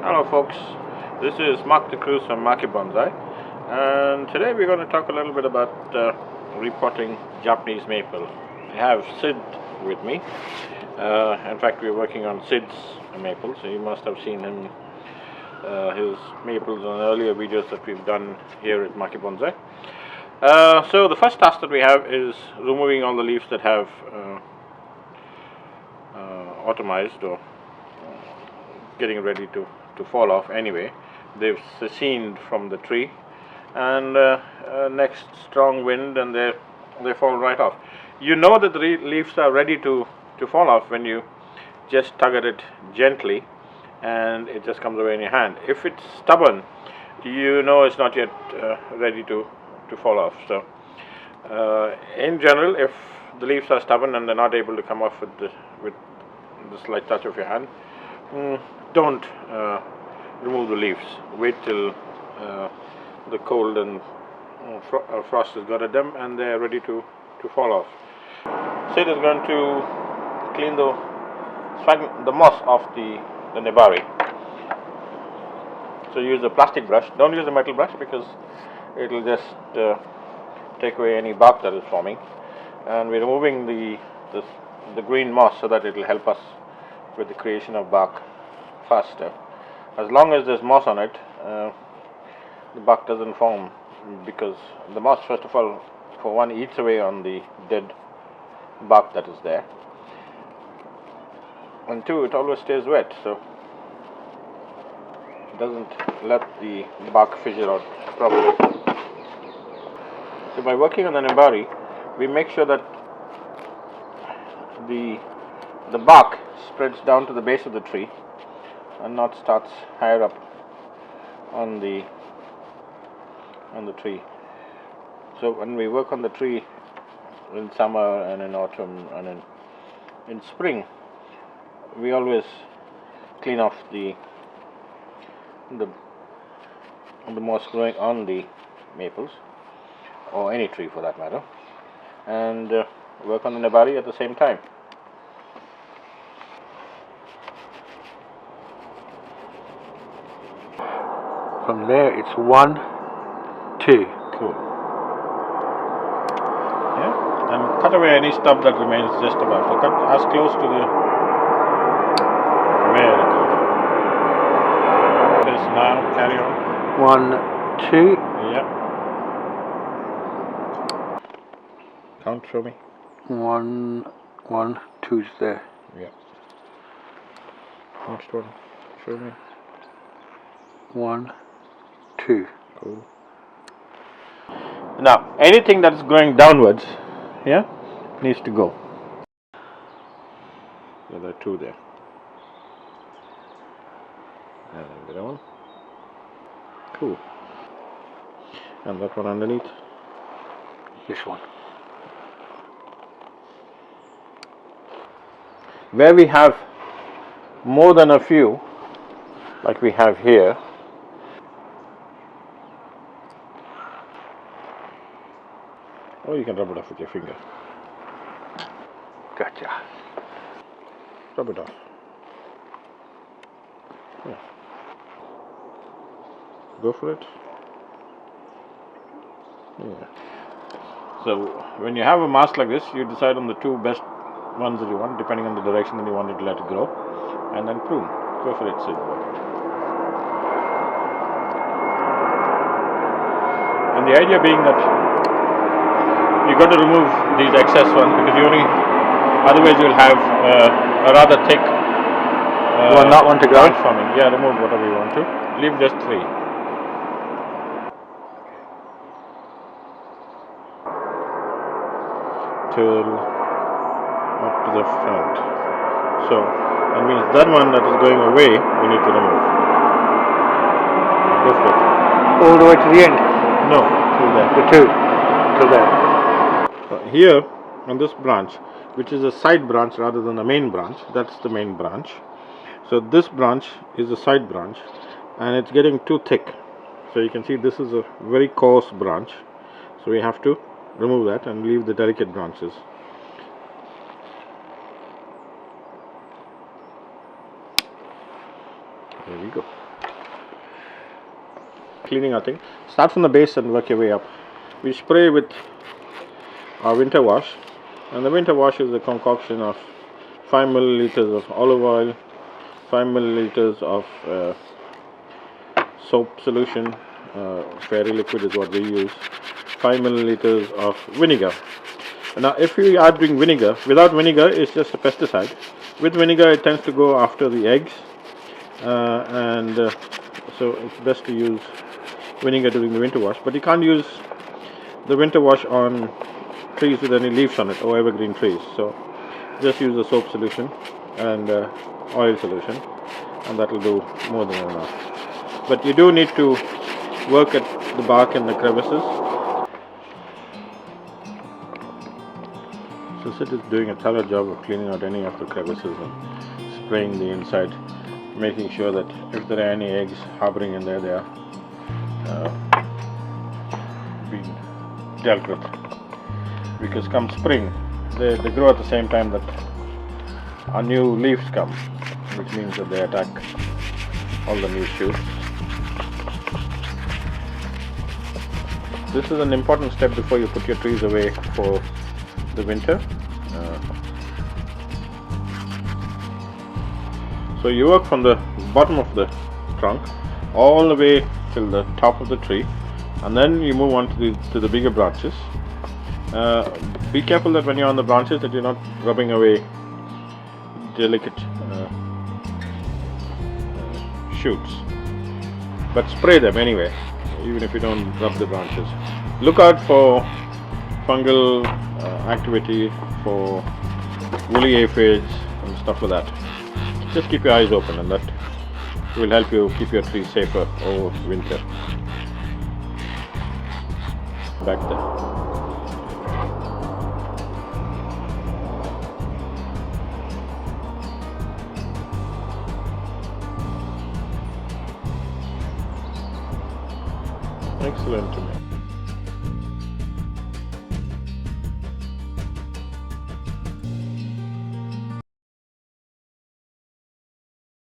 Hello folks, this is Mark the Cruz from Maple Bonsai, and today we're going to talk a little bit about repotting Japanese maple. I have Sid with me. In fact, we're working on Sid's maple, so you must have seen him, his maples on earlier videos that we've done here at Maple Bonsai. So the first task that we have is removing all the leaves that have autumnized or getting ready to fall off anyway. They've seceded from the tree, and next strong wind and they fall right off. You know that the leaves are ready to fall off when you just tug at it gently and it just comes away in your hand. If it's stubborn, you know it's not yet ready to fall off. So in general, if the leaves are stubborn and they're not able to come off with the slight touch of your hand, don't remove the leaves. Wait till the cold and frost has got at them and they're ready to fall off. Sid is going to clean the moss off the nebari. So use a plastic brush. Don't use a metal brush because it'll just take away any bark that is forming. And we're removing the green moss so that it'll help us with the creation of bark faster. As long as there's moss on it, the bark doesn't form, because the moss, first of all, for one, eats away on the dead bark that is there, and two, it always stays wet, so it doesn't let the bark fissure out properly. So by working on the nebari, we make sure that the bark spreads down to the base of the tree and not starts higher up on the tree. So when we work on the tree in summer and in autumn and in spring, we always clean off the moss growing on the maples, or any tree for that matter, and work on the nebari at the same time. From there, it's 1, 2. Cool. Yeah, and cut away any stub that remains just above. So cut as close to the. Very good. This now, carry on. 1, 2. Yep. Count, show me. 1, 1, 2's there. Yep. Next one, show me. 1, 2. Cool. Now, anything that's going downwards, yeah, needs to go. So there are 2 there. And the other one. Cool. And that one underneath. This one. Where we have more than a few, like we have here, or you can rub it off with your finger. Gotcha. Rub it off. Yeah. Go for it. Yeah. So when you have a mask like this, you decide on the 2 best ones that you want, depending on the direction that you want it to let it grow, and then prune. Go for it, Sid. And the idea being that you got to remove these excess ones, because otherwise you'll have a rather thick not want to go? branch forming. Yeah, remove whatever you want to. Leave just 3. Till up to the front. So that means that one that is going away, we need to remove. Go for it. All the way to the end? No, till there. The 2. Till there. Here on this branch, which is a side branch rather than a main branch, that's the main branch. So this branch is a side branch and it's getting too thick. So you can see this is a very coarse branch. So we have to remove that and leave the delicate branches. There we go. Cleaning our thing. Start from the base and work your way up. We spray with our winter wash, and the winter wash is a concoction of 5 milliliters of olive oil, 5 milliliters of soap solution, fairy liquid is what we use, 5 milliliters of vinegar. Now if you are doing vinegar, without vinegar it's just a pesticide. With vinegar it tends to go after the eggs, so it's best to use vinegar during the winter wash. But you can't use the winter wash on trees with any leaves on it, or evergreen trees. So just use the soap solution and oil solution, and that will do more than enough. But you do need to work at the bark and the crevices. So Sid is doing a thorough job of cleaning out any of the crevices and spraying the inside, making sure that if there are any eggs harboring in there, they are being dealt with. Because come spring, they grow at the same time that our new leaves come, which means that they attack all the new shoots. This is an important step before you put your trees away for the winter. So you work from the bottom of the trunk all the way till the top of the tree, and then you move on to the bigger branches. Be careful that when you're on the branches that you're not rubbing away delicate shoots, but spray them anyway, even if you don't rub the branches. Look out for fungal activity, for woolly aphids and stuff like that. Just keep your eyes open, and that will help you keep your trees safer over winter. Back there. Excellent to me.